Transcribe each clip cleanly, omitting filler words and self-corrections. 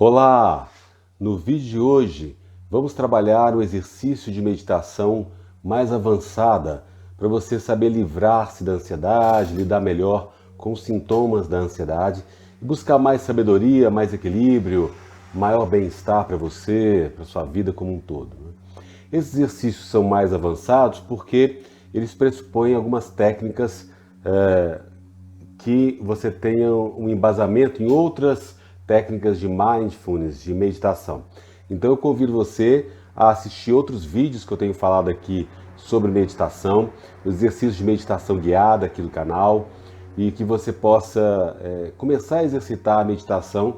Olá! No vídeo de hoje vamos trabalhar um exercício de meditação mais avançada para você saber livrar-se da ansiedade, lidar melhor com os sintomas da ansiedade e buscar mais sabedoria, mais equilíbrio, maior bem-estar para você, para sua vida como um todo. Esses exercícios são mais avançados porque eles pressupõem algumas técnicas que você tenha um embasamento em outras técnicas de mindfulness, de meditação. Então eu convido você a assistir outros vídeos que eu tenho falado aqui sobre meditação, os exercícios de meditação guiada aqui do canal, e que você possa começar a exercitar a meditação,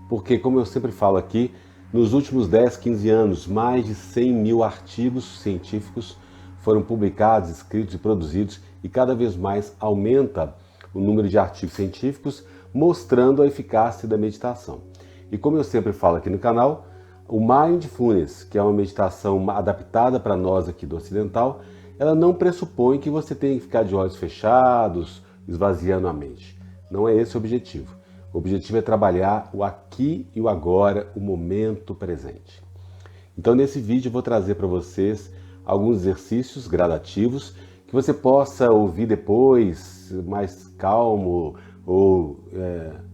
porque como eu sempre falo aqui, nos últimos 10, 15 anos, mais de 100 mil artigos científicos foram publicados, escritos e produzidos, e cada vez mais aumenta o número de artigos científicos mostrando a eficácia da meditação. E como eu sempre falo aqui no canal, o Mindfulness, que é uma meditação adaptada para nós aqui do ocidental, ela não pressupõe que você tenha que ficar de olhos fechados, esvaziando a mente. Não é esse o objetivo. O objetivo é trabalhar o aqui e o agora, o momento presente. Então nesse vídeo eu vou trazer para vocês alguns exercícios gradativos que você possa ouvir depois, mais calmo, ou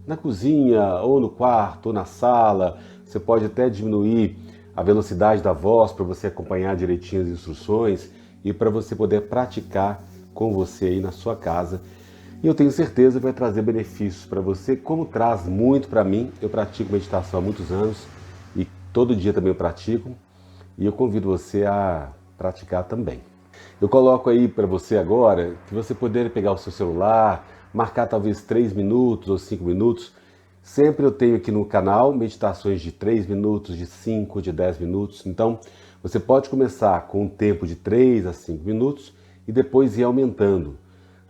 na cozinha, ou no quarto, ou na sala. Você pode até diminuir a velocidade da voz para você acompanhar direitinho as instruções e para você poder praticar com você aí na sua casa. E eu tenho certeza que vai trazer benefícios para você, como traz muito para mim. Eu pratico meditação há muitos anos e todo dia também eu pratico, e eu convido você a praticar também. Eu coloco aí para você agora que você poder pegar o seu celular, marcar talvez 3 minutos ou 5 minutos. Sempre eu tenho aqui no canal meditações de 3 minutos, de 5, de 10 minutos. Então você pode começar com um tempo de 3 a 5 minutos e depois ir aumentando,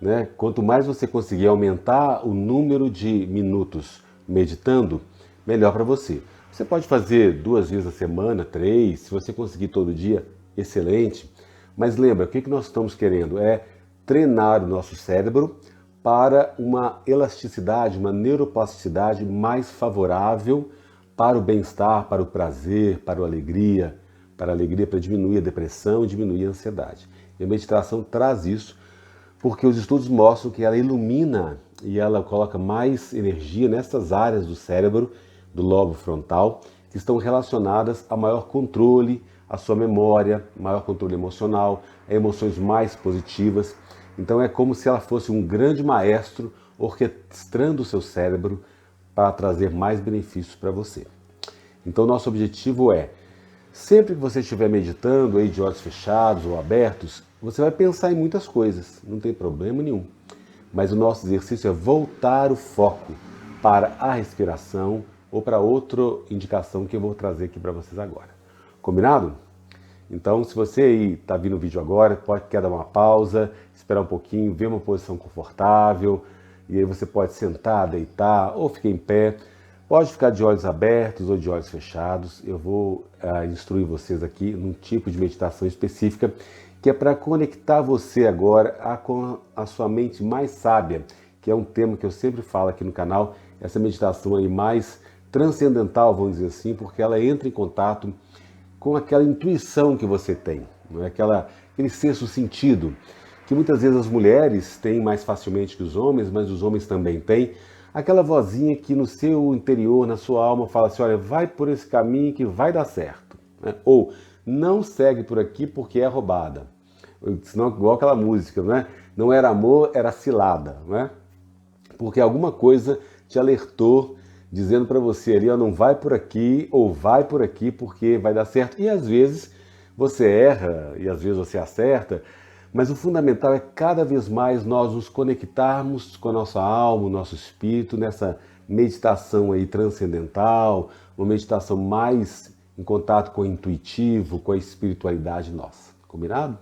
né? Quanto mais você conseguir aumentar o número de minutos meditando, melhor para você. Você pode fazer 2 vezes a semana, 3, se você conseguir todo dia, excelente. Mas lembra, o que nós estamos querendo é treinar o nosso cérebro para uma elasticidade, uma neuroplasticidade mais favorável para o bem-estar, para o prazer, para a alegria, para diminuir a depressão, diminuir a ansiedade. E a meditação traz isso porque os estudos mostram que ela ilumina e ela coloca mais energia nessas áreas do cérebro, do lobo frontal, que estão relacionadas a maior controle, a sua memória, maior controle emocional, a emoções mais positivas. Então é como se ela fosse um grande maestro orquestrando o seu cérebro para trazer mais benefícios para você. Então nosso objetivo é, sempre que você estiver meditando aí de olhos fechados ou abertos, você vai pensar em muitas coisas, não tem problema nenhum. Mas o nosso exercício é voltar o foco para a respiração ou para outra indicação que eu vou trazer aqui para vocês agora. Combinado? Então, se você aí está vindo o vídeo agora, quer dar uma pausa, esperar um pouquinho, ver uma posição confortável, e aí você pode sentar, deitar ou ficar em pé. Pode ficar de olhos abertos ou de olhos fechados. Eu vou instruir vocês aqui num tipo de meditação específica, que é para conectar você agora com a sua mente mais sábia, que é um tema que eu sempre falo aqui no canal, essa meditação aí mais transcendental, vamos dizer assim, porque ela entra em contato com aquela intuição que você tem, não é? Aquele sexto sentido, que muitas vezes as mulheres têm mais facilmente que os homens, mas os homens também têm, aquela vozinha que no seu interior, na sua alma, fala assim, olha, vai por esse caminho que vai dar certo, né? Ou não segue por aqui porque é roubada, senão igual aquela música, né? Não era amor, era cilada, né? Porque alguma coisa te alertou, dizendo para você ali, ó, não vai por aqui ou vai por aqui porque vai dar certo. E às vezes você erra e às vezes você acerta, mas o fundamental é cada vez mais nós nos conectarmos com a nossa alma, o nosso espírito, nessa meditação aí transcendental, uma meditação mais em contato com o intuitivo, com a espiritualidade nossa. Combinado?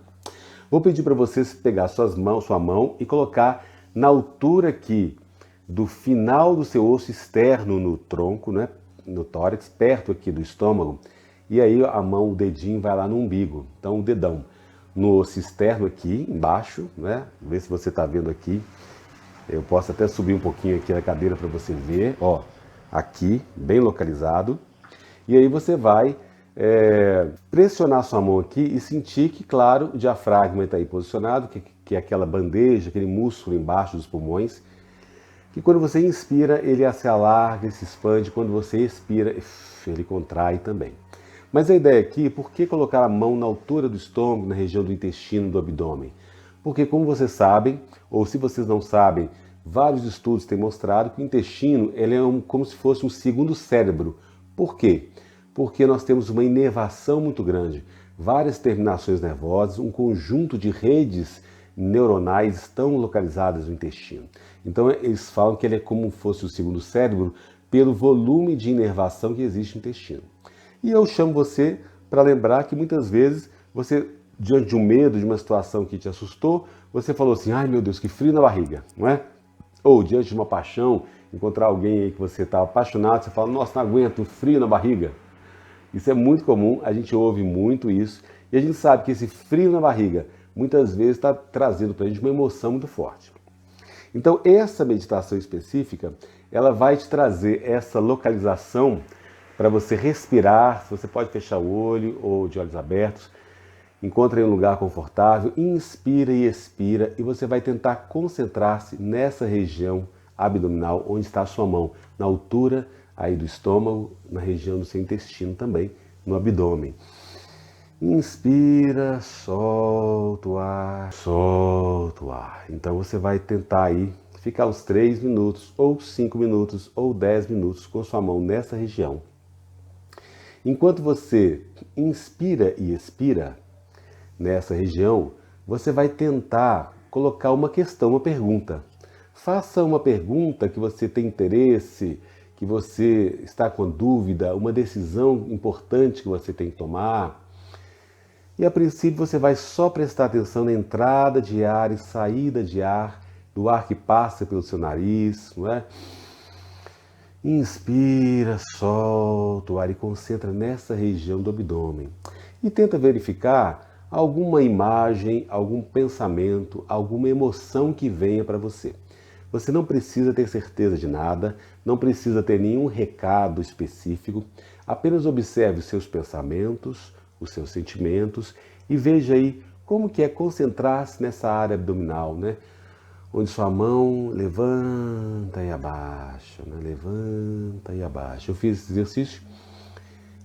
Vou pedir para vocês pegar sua mão e colocar na altura aqui do final do seu osso externo no tronco, né, no tórax, perto aqui do estômago, e aí a mão, o dedinho vai lá no umbigo, então o dedão no osso externo aqui, embaixo, né, vê se você está vendo aqui, eu posso até subir um pouquinho aqui na cadeira para você ver, ó, aqui, bem localizado. E aí você vai pressionar sua mão aqui e sentir que, claro, o diafragma está aí posicionado, que é aquela bandeja, aquele músculo embaixo dos pulmões, que quando você inspira, ele se alarga, se expande, quando você expira, ele contrai também. Mas a ideia aqui, por que colocar a mão na altura do estômago, na região do intestino, do abdômen? Porque, como vocês sabem, ou se vocês não sabem, vários estudos têm mostrado que o intestino ele é como se fosse um segundo cérebro. Por quê? Porque nós temos uma inervação muito grande, várias terminações nervosas, um conjunto de redes neuronais estão localizadas no intestino. Então eles falam que ele é como se fosse o segundo cérebro pelo volume de inervação que existe no intestino. E eu chamo você para lembrar que muitas vezes você, diante de um medo, de uma situação que te assustou, você falou assim, ai meu Deus, que frio na barriga, não é? Ou diante de uma paixão, encontrar alguém aí que você está apaixonado, você fala, nossa, não aguento, frio na barriga. Isso é muito comum, a gente ouve muito isso, e a gente sabe que esse frio na barriga muitas vezes está trazendo para a gente uma emoção muito forte. Então essa meditação específica, ela vai te trazer essa localização para você respirar. Você pode fechar o olho ou de olhos abertos, encontre um lugar confortável, inspira e expira, e você vai tentar concentrar-se nessa região abdominal onde está a sua mão, na altura aí do estômago, na região do seu intestino também, no abdômen. Inspira, solta o ar, solta o ar. Então você vai tentar aí ficar uns 3 minutos, ou 5 minutos, ou 10 minutos com sua mão nessa região. Enquanto você inspira e expira nessa região, você vai tentar colocar uma questão, uma pergunta. Faça uma pergunta que você tem interesse, que você está com dúvida, uma decisão importante que você tem que tomar. E a princípio você vai só prestar atenção na entrada de ar e saída de ar, do ar que passa pelo seu nariz, não é? Inspira, solta o ar e concentra nessa região do abdômen. E tenta verificar alguma imagem, algum pensamento, alguma emoção que venha para você. Você não precisa ter certeza de nada, não precisa ter nenhum recado específico, apenas observe os seus pensamentos, os seus sentimentos e veja aí como que é concentrar-se nessa área abdominal, né? Onde sua mão levanta e abaixa, né? Levanta e abaixa. Eu fiz esse exercício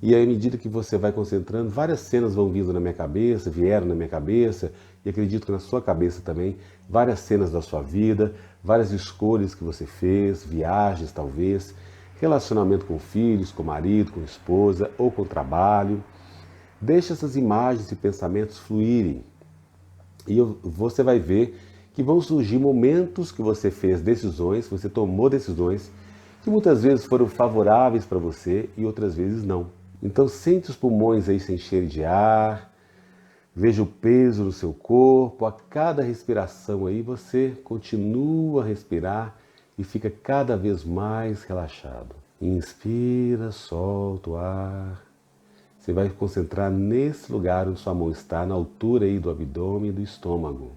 e aí, à medida que você vai concentrando, várias cenas vão vindo na minha cabeça, vieram na minha cabeça, e acredito que na sua cabeça também, várias cenas da sua vida, várias escolhas que você fez, viagens talvez, relacionamento com filhos, com marido, com esposa ou com trabalho. Deixe essas imagens e pensamentos fluírem e você vai ver que vão surgir momentos que você fez decisões, você tomou decisões que muitas vezes foram favoráveis para você e outras vezes não. Então sente os pulmões aí se encherem de ar, veja o peso no seu corpo, a cada respiração aí você continua a respirar e fica cada vez mais relaxado. Inspira, solta o ar. Você vai concentrar nesse lugar onde sua mão está, na altura aí do abdômen e do estômago.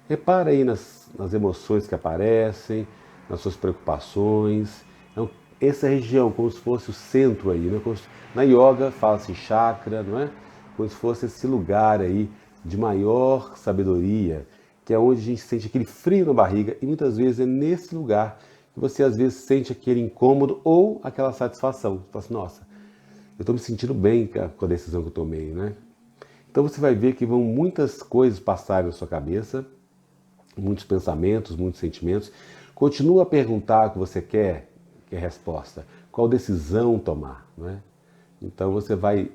Repara aí nas emoções que aparecem, nas suas preocupações. Então, essa região, como se fosse o centro aí, né? Na yoga fala-se chakra, não é? Como se fosse esse lugar aí de maior sabedoria, que é onde a gente sente aquele frio na barriga, e muitas vezes é nesse lugar que você às vezes sente aquele incômodo ou aquela satisfação. Você fala assim, nossa, eu estou me sentindo bem com a decisão que eu tomei, né? Então você vai ver que vão muitas coisas passarem na sua cabeça, muitos pensamentos, muitos sentimentos. Continua a perguntar o que você quer resposta, qual decisão tomar, né? Então você vai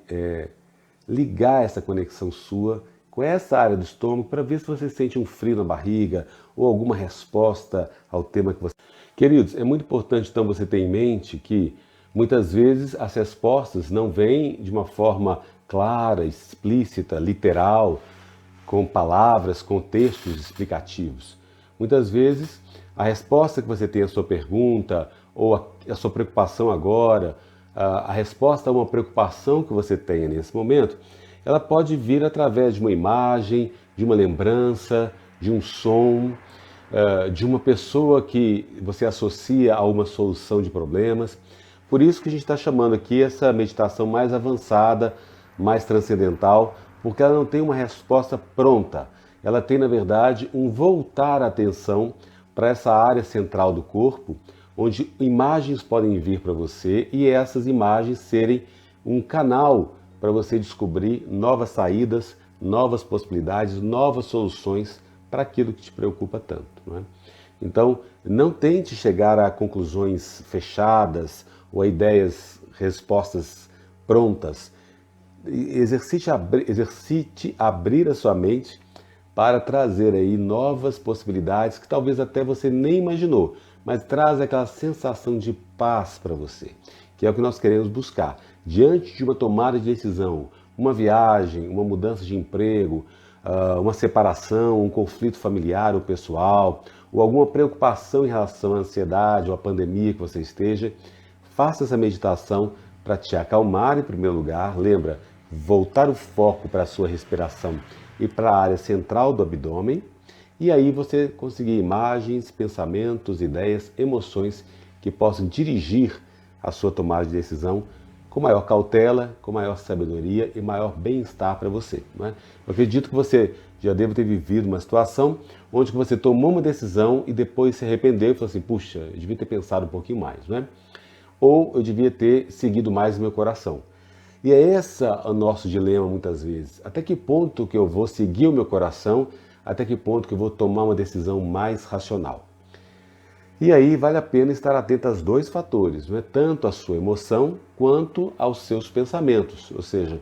ligar essa conexão sua com essa área do estômago para ver se você sente um frio na barriga ou alguma resposta ao tema que você... Queridos, é muito importante então você ter em mente que muitas vezes as respostas não vêm de uma forma clara, explícita, literal, com palavras, com textos explicativos. Muitas vezes a resposta que você tem à sua pergunta ou a sua preocupação agora, a resposta a uma preocupação que você tenha nesse momento, ela pode vir através de uma imagem, de uma lembrança, de um som. de uma pessoa que você associa a uma solução de problemas. Por isso que a gente está chamando aqui essa meditação mais avançada, mais transcendental, porque ela não tem uma resposta pronta. Ela tem, na verdade, um voltar a atenção para essa área central do corpo, onde imagens podem vir para você e essas imagens serem um canal para você descobrir novas saídas, novas possibilidades, novas soluções para aquilo que te preocupa tanto. Não é? Então, não tente chegar a conclusões fechadas ou a ideias, respostas prontas. Exercite abrir a sua mente para trazer aí novas possibilidades que talvez até você nem imaginou, mas traz aquela sensação de paz para você, que é o que nós queremos buscar. Diante de uma tomada de decisão, uma viagem, uma mudança de emprego, uma separação, um conflito familiar ou pessoal, ou alguma preocupação em relação à ansiedade ou à pandemia que você esteja, faça essa meditação para te acalmar em primeiro lugar. Lembra, voltar o foco para a sua respiração e para a área central do abdômen, e aí você conseguir imagens, pensamentos, ideias, emoções que possam dirigir a sua tomada de decisão com maior cautela, com maior sabedoria e maior bem-estar para você. Não é? Eu acredito que você já deve ter vivido uma situação onde você tomou uma decisão e depois se arrependeu e falou assim, puxa, eu devia ter pensado um pouquinho mais, não é? Ou eu devia ter seguido mais o meu coração. E é esse o nosso dilema muitas vezes. Até que ponto que eu vou seguir o meu coração, até que ponto que eu vou tomar uma decisão mais racional. E aí vale a pena estar atento aos dois fatores, não é? Tanto a sua emoção quanto aos seus pensamentos. Ou seja,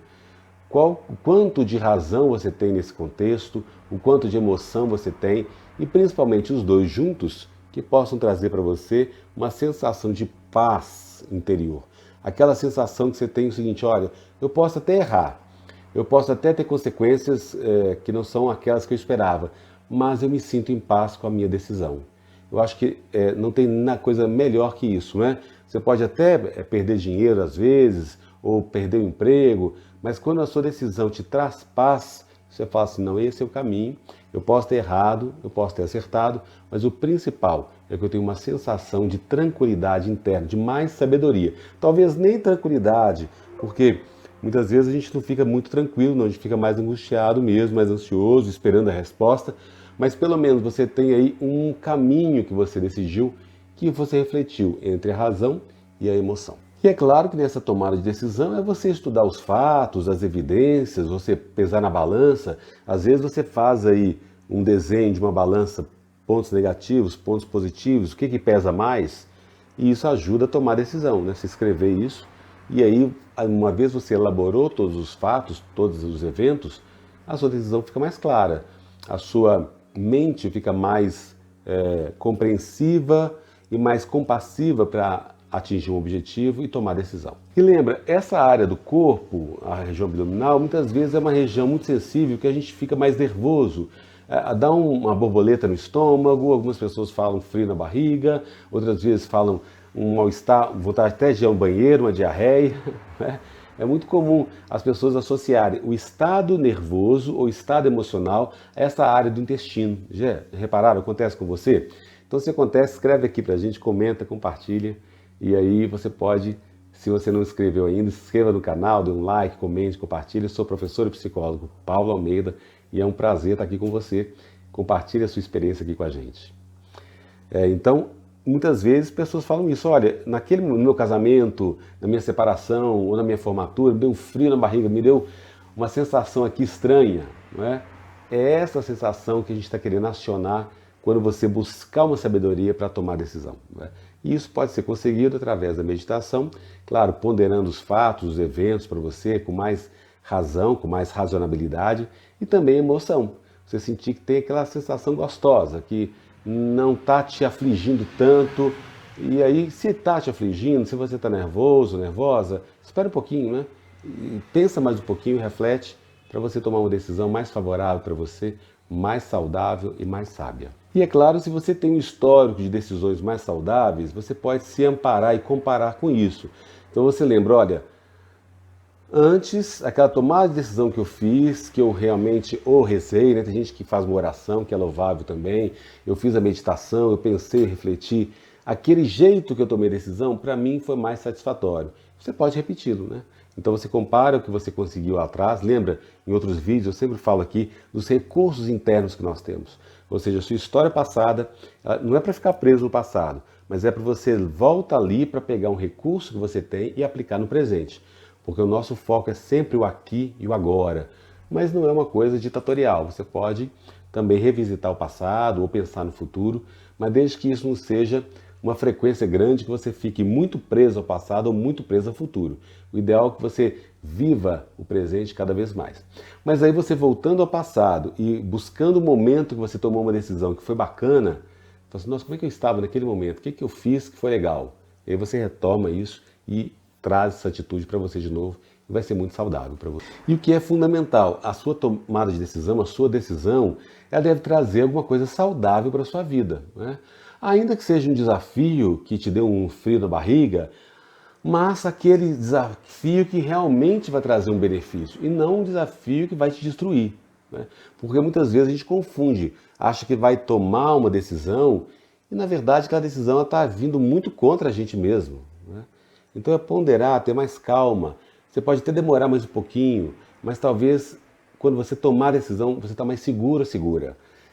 o quanto de razão você tem nesse contexto, o quanto de emoção você tem, e principalmente os dois juntos, que possam trazer para você uma sensação de paz interior. Aquela sensação que você tem o seguinte, olha, eu posso até errar, eu posso até ter consequências que não são aquelas que eu esperava, mas eu me sinto em paz com a minha decisão. Eu acho que não tem coisa melhor que isso, né? Você pode até perder dinheiro às vezes, ou perder o emprego, mas quando a sua decisão te traz paz, você fala assim, não, esse é o caminho, eu posso ter errado, eu posso ter acertado, mas o principal é que eu tenho uma sensação de tranquilidade interna, de mais sabedoria. Talvez nem tranquilidade, porque muitas vezes a gente não fica muito tranquilo, não, a gente fica mais angustiado mesmo, mais ansioso, esperando a resposta, mas pelo menos você tem aí um caminho que você decidiu, que você refletiu entre a razão e a emoção. E é claro que nessa tomada de decisão é você estudar os fatos, as evidências, você pesar na balança. Às vezes você faz aí um desenho de uma balança, pontos negativos, pontos positivos, o que pesa mais, e isso ajuda a tomar decisão, né? Você escrever isso, e aí uma vez você elaborou todos os fatos, todos os eventos, a sua decisão fica mais clara, a sua mente fica mais compreensiva e mais compassiva para atingir um objetivo e tomar decisão. E lembra, essa área do corpo, a região abdominal, muitas vezes é uma região muito sensível que a gente fica mais nervoso, dá uma borboleta no estômago, algumas pessoas falam frio na barriga, outras vezes falam um mal-estar, vontade até de ir ao banheiro, uma diarreia. Né? É muito comum as pessoas associarem o estado nervoso ou estado emocional a essa área do intestino. Já repararam? Acontece com você? Então, se acontece, escreve aqui pra gente, comenta, compartilha. E aí você pode, se você não inscreveu ainda, se inscreva no canal, dê um like, comente, compartilhe. Eu sou professor e psicólogo Paulo Almeida e é um prazer estar aqui com você. Compartilhe a sua experiência aqui com a gente. Então, muitas vezes pessoas falam isso, olha, no meu casamento, na minha separação ou na minha formatura, me deu um frio na barriga, me deu uma sensação aqui estranha, não é? É essa sensação que a gente está querendo acionar quando você buscar uma sabedoria para tomar decisão. Não é? E isso pode ser conseguido através da meditação, claro, ponderando os fatos, os eventos para você com mais razão, com mais razonabilidade e também emoção. Você sentir que tem aquela sensação gostosa, que não está te afligindo tanto. E aí, se está te afligindo, se você está nervoso, nervosa, espera um pouquinho, né? E pensa mais um pouquinho, reflete para você tomar uma decisão mais favorável para você, mais saudável e mais sábia. E é claro, se você tem um histórico de decisões mais saudáveis, você pode se amparar e comparar com isso. Então você lembra, olha, Antes, aquela tomada de decisão que eu fiz, que eu realmente recei, né? Tem gente que faz uma oração, que é louvável também. Eu fiz a meditação, eu pensei, refleti. Aquele jeito que eu tomei a decisão, para mim, foi mais satisfatório. Você pode repeti-lo, né? Então você compara o que você conseguiu lá atrás. Lembra, em outros vídeos, eu sempre falo aqui dos recursos internos que nós temos. Ou seja, a sua história passada, não é para ficar preso no passado, mas é para você volta ali para pegar um recurso que você tem e aplicar no presente. Porque o nosso foco é sempre o aqui e o agora, mas não é uma coisa ditatorial. Você pode também revisitar o passado ou pensar no futuro, mas desde que isso não seja uma frequência grande que você fique muito preso ao passado ou muito preso ao futuro. O ideal é que você viva o presente cada vez mais. Mas aí você voltando ao passado e buscando o momento que você tomou uma decisão que foi bacana, fala assim, nossa, como é que eu estava naquele momento? O que eu fiz que foi legal? E aí você retoma isso e traz essa atitude para você de novo e vai ser muito saudável para você. E o que é fundamental, a sua tomada de decisão, a sua decisão, ela deve trazer alguma coisa saudável para a sua vida, né? Ainda que seja um desafio que te dê um frio na barriga, mas aquele desafio que realmente vai trazer um benefício e não um desafio que vai te destruir, né? Porque muitas vezes a gente confunde, acha que vai tomar uma decisão e na verdade aquela decisão está vindo muito contra a gente mesmo, né? Então é ponderar, ter mais calma. Você pode até demorar mais um pouquinho, mas talvez quando você tomar a decisão, você está mais segura.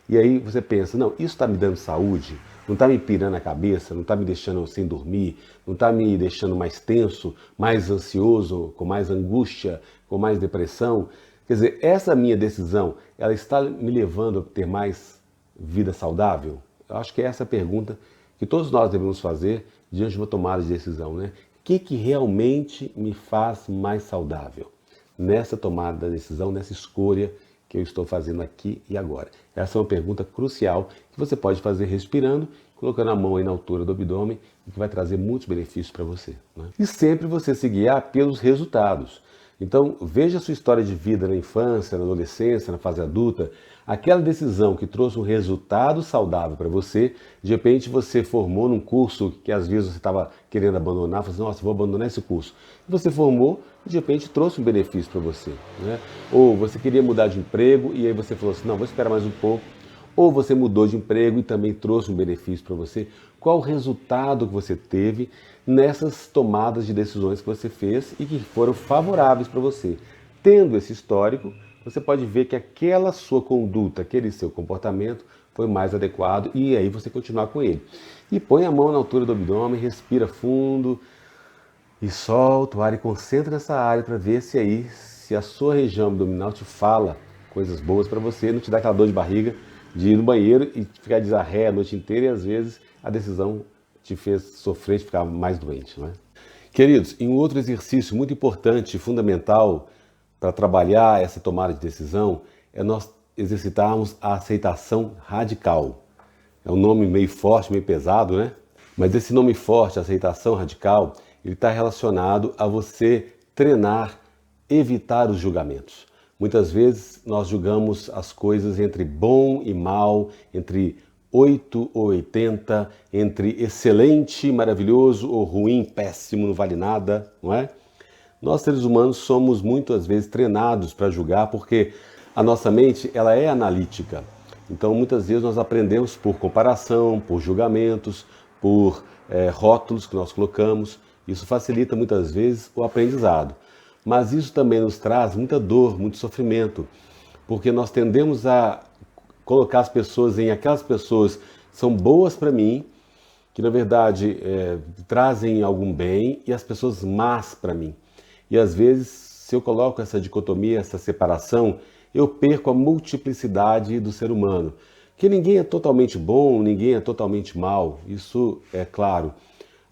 E aí você pensa, não, isso está me dando saúde, não está me pirando a cabeça, não está me deixando sem dormir, não está me deixando mais tenso, mais ansioso, com mais angústia, com mais depressão. Quer dizer, essa minha decisão, ela está me levando a ter mais vida saudável? Eu acho que é essa a pergunta que todos nós devemos fazer diante de uma tomada de decisão, né? O que realmente me faz mais saudável nessa tomada da decisão, nessa escolha que eu estou fazendo aqui e agora? Essa é uma pergunta crucial que você pode fazer respirando, colocando a mão aí na altura do abdômen e que vai trazer muitos benefícios para você, né? E sempre você se guiar pelos resultados. Então, veja a sua história de vida na infância, na adolescência, na fase adulta, aquela decisão que trouxe um resultado saudável para você, de repente você formou num curso que às vezes você estava querendo abandonar, falou assim, nossa, vou abandonar esse curso. E você formou e de repente trouxe um benefício para você, né? Ou você queria mudar de emprego e aí você falou assim, não, vou esperar mais um pouco. Ou você mudou de emprego e também trouxe um benefício para você. Qual o resultado que você teve nessas tomadas de decisões que você fez e que foram favoráveis para você? Tendo esse histórico, você pode ver que aquela sua conduta, aquele seu comportamento foi mais adequado e aí você continuar com ele. E põe a mão na altura do abdômen, respira fundo e solta o ar e concentra nessa área para ver se aí, se a sua região abdominal te fala coisas boas para você, não te dá aquela dor de barriga de ir no banheiro e ficar de diarreia a noite inteira e às vezes a decisão te fez sofrer, de ficar mais doente, não é? Queridos, em um outro exercício muito importante e fundamental para trabalhar essa tomada de decisão é nós exercitarmos a aceitação radical. É um nome meio forte, meio pesado, né? Mas esse nome forte, aceitação radical, ele está relacionado a você treinar, evitar os julgamentos. Muitas vezes nós julgamos as coisas entre bom e mal, entre 8 ou 80, entre excelente, maravilhoso ou ruim, péssimo, não vale nada, não é? Nós seres humanos somos muitas vezes treinados para julgar porque a nossa mente ela é analítica. Então muitas vezes nós aprendemos por comparação, por julgamentos, por rótulos que nós colocamos. Isso facilita muitas vezes o aprendizado. Mas isso também nos traz muita dor, muito sofrimento, porque nós tendemos a colocar as pessoas em aquelas pessoas que são boas para mim, que na verdade trazem algum bem, e as pessoas más para mim. E às vezes, se eu coloco essa dicotomia, essa separação, eu perco a multiplicidade do ser humano. Que ninguém é totalmente bom, ninguém é totalmente mal, isso é claro.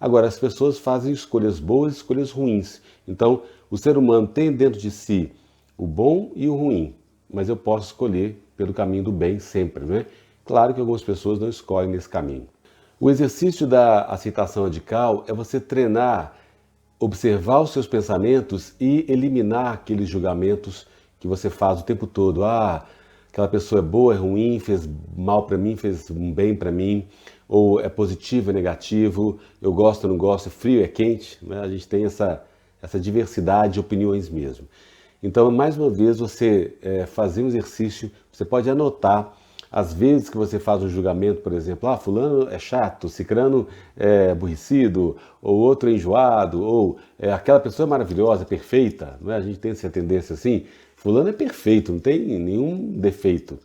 Agora, as pessoas fazem escolhas boas e escolhas ruins. Então, o ser humano tem dentro de si o bom e o ruim, mas eu posso escolher pelo caminho do bem sempre, né? Claro que algumas pessoas não escolhem nesse caminho. O exercício da aceitação radical é você treinar, observar os seus pensamentos e eliminar aqueles julgamentos que você faz o tempo todo. Ah, aquela pessoa é boa, é ruim, fez mal para mim, fez um bem para mim, ou é positivo, é negativo, eu gosto, não gosto, é frio, é quente, né? A gente tem essa essa diversidade de opiniões mesmo. Então, mais uma vez, você fazer um exercício, você pode anotar as vezes que você faz um julgamento, por exemplo, fulano é chato, cicrano é aborrecido, ou outro é enjoado, ou aquela pessoa é maravilhosa, perfeita, não é? A gente tem essa tendência assim, fulano é perfeito, não tem nenhum defeito.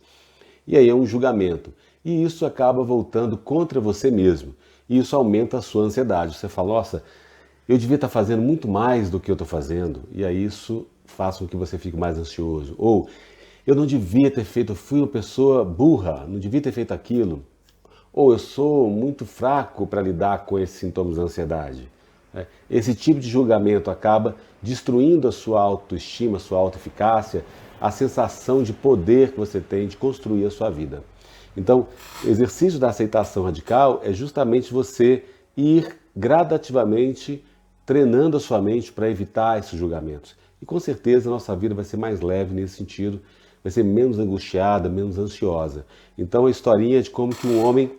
E aí é um julgamento. E isso acaba voltando contra você mesmo. E isso aumenta a sua ansiedade. Você fala, nossa, eu devia estar fazendo muito mais do que eu estou fazendo. E aí isso faz com que você fique mais ansioso. Ou, eu não devia ter feito, eu fui uma pessoa burra, não devia ter feito aquilo. Ou, eu sou muito fraco para lidar com esses sintomas da ansiedade. Esse tipo de julgamento acaba destruindo a sua autoestima, a sua autoeficácia, a sensação de poder que você tem de construir a sua vida. Então, o exercício da aceitação radical é justamente você ir gradativamente treinando a sua mente para evitar esses julgamentos. E com certeza a nossa vida vai ser mais leve nesse sentido, vai ser menos angustiada, menos ansiosa. Então a historinha de como que um homem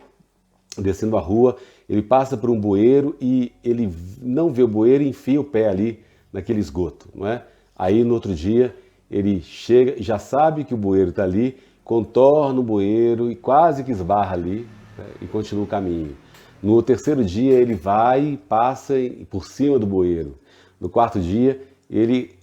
descendo a rua, ele passa por um bueiro e ele não vê o bueiro e enfia o pé ali naquele esgoto, não é? Aí no outro dia ele chega e já sabe que o bueiro está ali, contorna o bueiro e quase que esbarra ali, né, e continua o caminho. No terceiro dia ele vai e passa por cima do bueiro. No quarto dia ele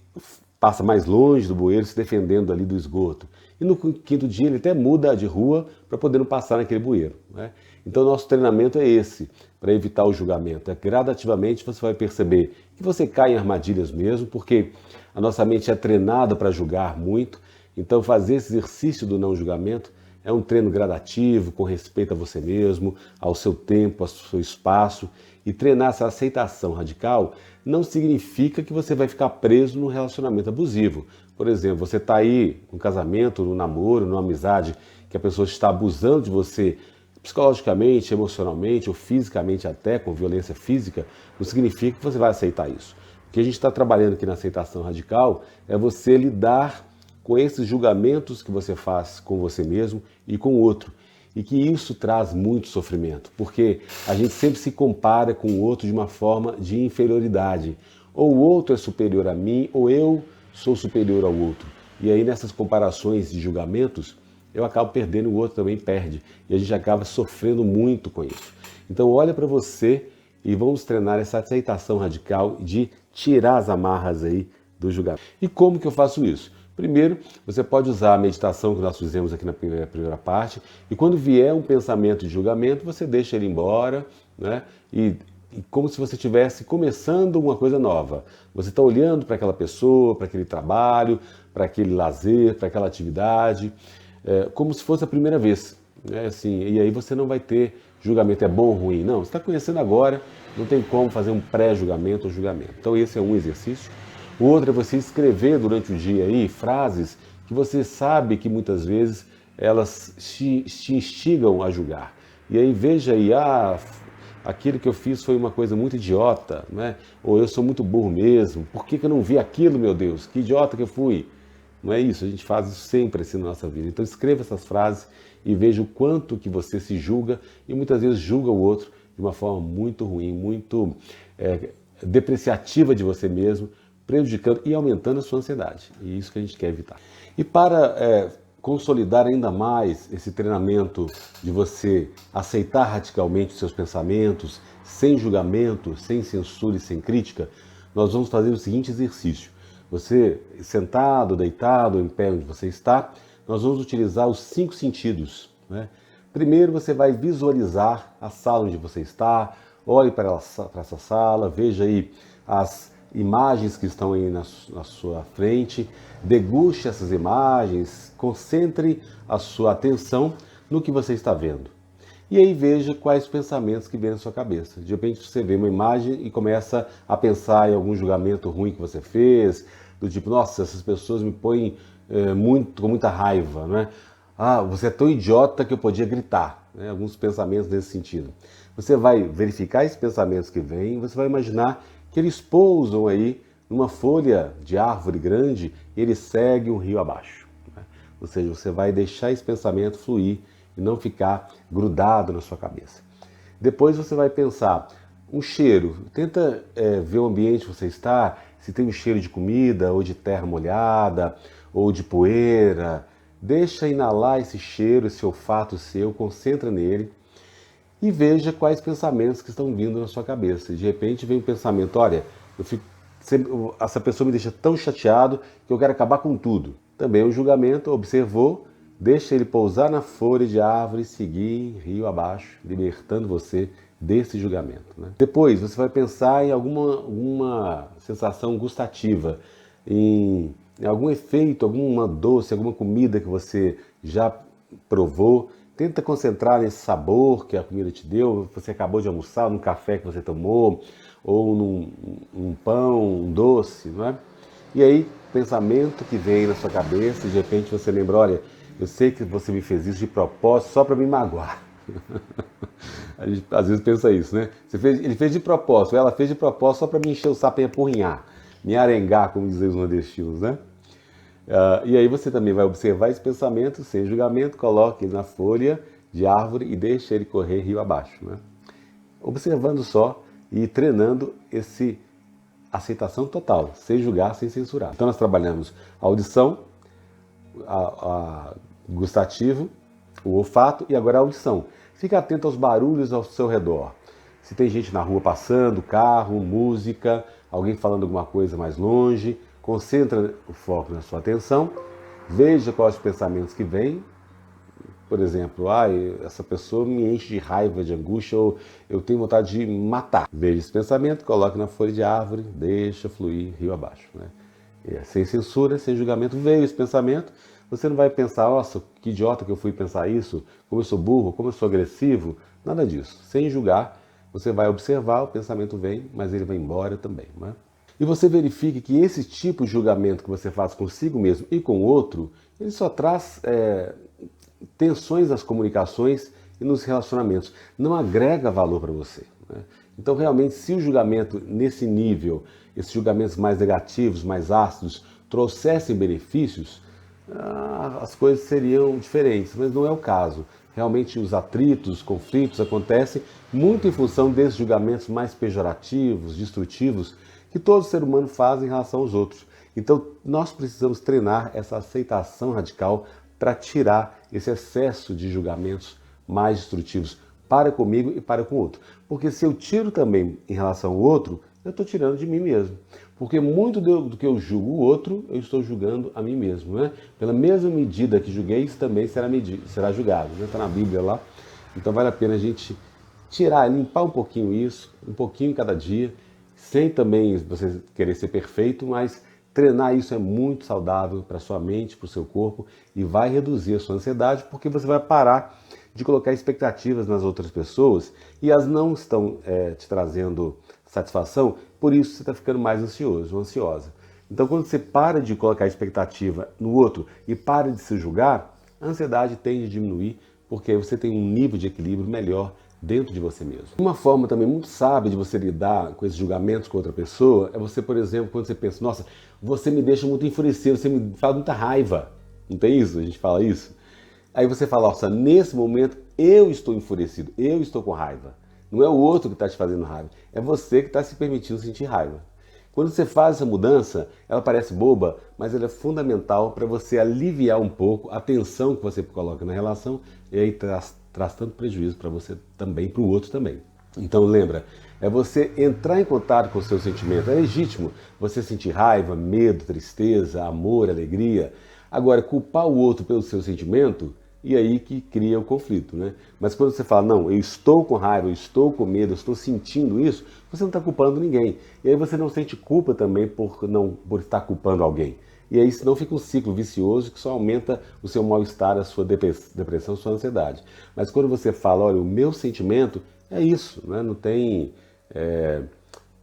passa mais longe do bueiro, se defendendo ali do esgoto. E no quinto dia ele até muda de rua para poder não passar naquele bueiro, né? Então nosso treinamento é esse, para evitar o julgamento. Gradativamente você vai perceber que você cai em armadilhas mesmo, porque a nossa mente é treinada para julgar muito. Então fazer esse exercício do não julgamento é um treino gradativo, com respeito a você mesmo, ao seu tempo, ao seu espaço. E treinar essa aceitação radical não significa que você vai ficar preso num relacionamento abusivo. Por exemplo, você está aí num casamento, num namoro, numa amizade, que a pessoa está abusando de você psicologicamente, emocionalmente ou fisicamente até, com violência física, não significa que você vai aceitar isso. O que a gente está trabalhando aqui na aceitação radical é você lidar com esses julgamentos que você faz com você mesmo e com o outro. E que isso traz muito sofrimento, porque a gente sempre se compara com o outro de uma forma de inferioridade. Ou o outro é superior a mim, ou eu sou superior ao outro. E aí nessas comparações de julgamentos, eu acabo perdendo, o outro também perde. E a gente acaba sofrendo muito com isso. Então olha para você e vamos treinar essa aceitação radical de tirar as amarras aí do julgamento. E como que eu faço isso? Primeiro, você pode usar a meditação que nós fizemos aqui na primeira parte, e quando vier um pensamento de julgamento, você deixa ele embora, né? E como se você estivesse começando uma coisa nova. Você está olhando para aquela pessoa, para aquele trabalho, para aquele lazer, para aquela atividade, como se fosse a primeira vez. Né? Assim, e aí você não vai ter julgamento, é bom ou ruim. Não, você está conhecendo agora, não tem como fazer um pré-julgamento ou julgamento. Então esse é um exercício. O outro é você escrever durante o dia aí frases que você sabe que muitas vezes elas te instigam a julgar. E aí veja aí, aquilo que eu fiz foi uma coisa muito idiota, né? Ou eu sou muito burro mesmo, por que eu não vi aquilo, meu Deus? Que idiota que eu fui. Não é isso, a gente faz isso sempre assim na nossa vida. Então escreva essas frases e veja o quanto que você se julga e muitas vezes julga o outro de uma forma muito ruim, muito depreciativa de você mesmo, prejudicando e aumentando a sua ansiedade. E isso que a gente quer evitar. E para consolidar ainda mais esse treinamento de você aceitar radicalmente os seus pensamentos, sem julgamento, sem censura e sem crítica, nós vamos fazer o seguinte exercício. Você sentado, deitado, em pé onde você está, nós vamos utilizar os 5 sentidos. Né? Primeiro você vai visualizar a sala onde você está, olhe para essa sala, veja aí as imagens que estão aí na sua frente, deguste essas imagens, concentre a sua atenção no que você está vendo. E aí veja quais pensamentos que vêm na sua cabeça. De repente você vê uma imagem e começa a pensar em algum julgamento ruim que você fez, do tipo, nossa, essas pessoas me põem com muita raiva, né? Você é tão idiota que eu podia gritar, né? Alguns pensamentos nesse sentido. Você vai verificar esses pensamentos que vêm, você vai imaginar que eles pousam aí numa folha de árvore grande e eles seguem um rio abaixo. Né? Ou seja, você vai deixar esse pensamento fluir e não ficar grudado na sua cabeça. Depois você vai pensar um cheiro. Tenta ver o ambiente que você está se tem um cheiro de comida, ou de terra molhada, ou de poeira. Deixa inalar esse cheiro, esse olfato seu, concentra nele e veja quais pensamentos que estão vindo na sua cabeça. De repente vem um pensamento, olha, essa pessoa me deixa tão chateado que eu quero acabar com tudo. Também o julgamento, observou, deixa ele pousar na folha de árvore e seguir rio abaixo, libertando você desse julgamento. Né? Depois você vai pensar em alguma sensação gustativa, em algum efeito, alguma doce, alguma comida que você já provou. Tenta concentrar nesse sabor que a comida te deu, você acabou de almoçar, num café que você tomou, ou num pão, um doce, não é? E aí, pensamento que vem na sua cabeça, e de repente você lembra, olha, eu sei que você me fez isso de propósito só para me magoar. A gente às vezes pensa isso, né? Ele fez de propósito, ela fez de propósito só para me encher o saco e apurrinhar, me arengar, como dizem os nordestinos, né? E aí você também vai observar esse pensamento sem julgamento, coloque ele na folha de árvore e deixe ele correr rio abaixo, né? Observando só e treinando esse aceitação total, sem julgar, sem censurar. Então nós trabalhamos a audição, a gustativo, o olfato e agora a audição. Fique atento aos barulhos ao seu redor. Se tem gente na rua passando, carro, música, alguém falando alguma coisa mais longe, concentra o foco na sua atenção, veja quais os pensamentos que vêm. Por exemplo, essa pessoa me enche de raiva, de angústia, ou eu tenho vontade de matar. Veja esse pensamento, coloque na folha de árvore, deixa fluir rio abaixo. Né? Sem censura, sem julgamento, veio esse pensamento. Você não vai pensar, nossa, que idiota que eu fui pensar isso, como eu sou burro, como eu sou agressivo. Nada disso. Sem julgar, você vai observar, o pensamento vem, mas ele vai embora também. Né? E você verifique que esse tipo de julgamento que você faz consigo mesmo e com o outro, ele só traz tensões nas comunicações e nos relacionamentos. Não agrega valor para você. Né? Então, realmente, se o julgamento nesse nível, esses julgamentos mais negativos, mais ácidos, trouxessem benefícios, as coisas seriam diferentes, mas não é o caso. Realmente os atritos, os conflitos acontecem muito em função desses julgamentos mais pejorativos, destrutivos, que todo ser humano faz em relação aos outros. Então nós precisamos treinar essa aceitação radical para tirar esse excesso de julgamentos mais destrutivos para comigo e para com o outro. Porque se eu tiro também em relação ao outro, eu estou tirando de mim mesmo. Porque muito do que eu julgo o outro, eu estou julgando a mim mesmo. Né? Pela mesma medida que julguei, isso também será julgado. Está na Bíblia lá. Então vale a pena a gente tirar, limpar um pouquinho isso, um pouquinho cada dia, sem também você querer ser perfeito, mas treinar isso é muito saudável para a sua mente, para o seu corpo e vai reduzir a sua ansiedade, porque você vai parar de colocar expectativas nas outras pessoas e elas não estão te trazendo satisfação, por isso você está ficando mais ansioso ou ansiosa. Então quando você para de colocar expectativa no outro e para de se julgar, a ansiedade tende a diminuir, porque aí você tem um nível de equilíbrio melhor dentro de você mesmo. Uma forma também muito sábia de você lidar com esses julgamentos com outra pessoa é você, por exemplo, quando você pensa, nossa, você me deixa muito enfurecido, você me faz muita raiva. Não tem isso? A gente fala isso. Aí você fala, nossa, nesse momento eu estou enfurecido, eu estou com raiva. Não é o outro que está te fazendo raiva, é você que está se permitindo sentir raiva. Quando você faz essa mudança, ela parece boba, mas ela é fundamental para você aliviar um pouco a tensão que você coloca na relação e aí traz tanto prejuízo para você também, para o outro também. Então lembra, é você entrar em contato com o seu sentimento. É legítimo você sentir raiva, medo, tristeza, amor, alegria. Agora, culpar o outro pelo seu sentimento, e aí que cria o conflito, né? Mas quando você fala, não, eu estou com raiva, eu estou com medo, eu estou sentindo isso, você não está culpando ninguém. E aí você não sente culpa também por estar culpando alguém. E aí senão fica um ciclo vicioso que só aumenta o seu mal-estar, a sua depressão, a sua ansiedade. Mas quando você fala, olha, o meu sentimento é isso, né? Não tem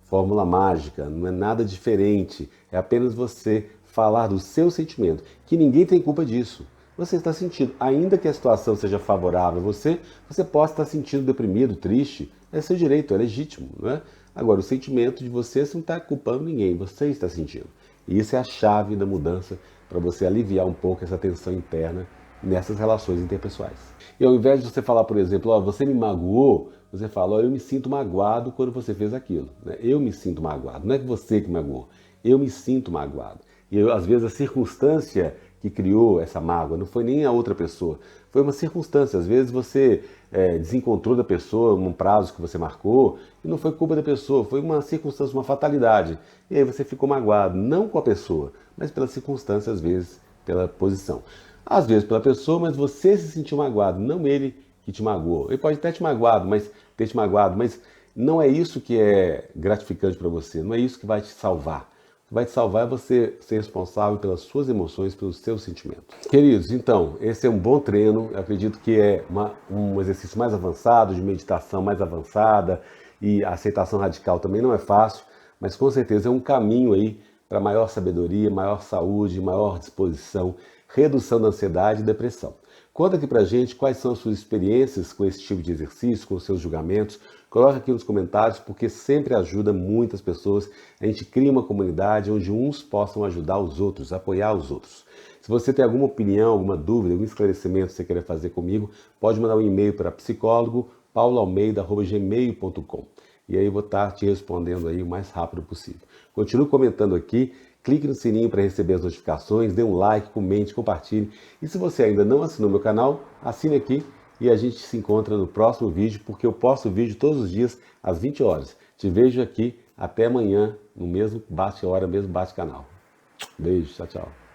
fórmula mágica, não é nada diferente. É apenas você falar do seu sentimento, que ninguém tem culpa disso. Você está sentindo, ainda que a situação seja favorável a você, você possa estar sentindo deprimido, triste, é seu direito, é legítimo, não é? Agora, o sentimento de você não está culpando ninguém, você está sentindo. E isso é a chave da mudança para você aliviar um pouco essa tensão interna nessas relações interpessoais. E ao invés de você falar, por exemplo, ó, você me magoou, você fala, ó, eu me sinto magoado quando você fez aquilo. Né? Eu me sinto magoado, não é que você que me magoou. eu me sinto magoado. E às vezes a circunstância que criou essa mágoa não foi nem a outra pessoa, foi uma circunstância. Às vezes você desencontrou da pessoa num prazo que você marcou e não foi culpa da pessoa, foi uma circunstância, uma fatalidade. E aí você ficou magoado, não com a pessoa, mas pela circunstância, às vezes pela posição. Às vezes pela pessoa, mas você se sentiu magoado, não ele que te magoou. Ele pode até ter te magoado, mas não é isso que é gratificante para você, não é isso que vai te salvar. O que vai te salvar é você ser responsável pelas suas emoções, pelos seus sentimentos. Queridos, então, esse é um bom treino. Eu acredito que é um exercício mais avançado, de meditação mais avançada, e a aceitação radical também não é fácil, mas com certeza é um caminho aí para maior sabedoria, maior saúde, maior disposição, redução da ansiedade e depressão. Conta aqui pra gente quais são as suas experiências com esse tipo de exercício, com os seus julgamentos. Coloca aqui nos comentários, porque sempre ajuda muitas pessoas. A gente cria uma comunidade onde uns possam ajudar os outros, apoiar os outros. Se você tem alguma opinião, alguma dúvida, algum esclarecimento que você queira fazer comigo, pode mandar um e-mail para psicólogo.pauloalmeida@gmail.com. E aí eu vou estar te respondendo aí o mais rápido possível. Continue comentando aqui. Clique no sininho para receber as notificações, dê um like, comente, compartilhe. E se você ainda não assinou meu canal, assine aqui e a gente se encontra no próximo vídeo, porque eu posto vídeo todos os dias às 20 horas. Te vejo aqui até amanhã, no mesmo bate-hora, mesmo bate-canal. Beijo, tchau, tchau.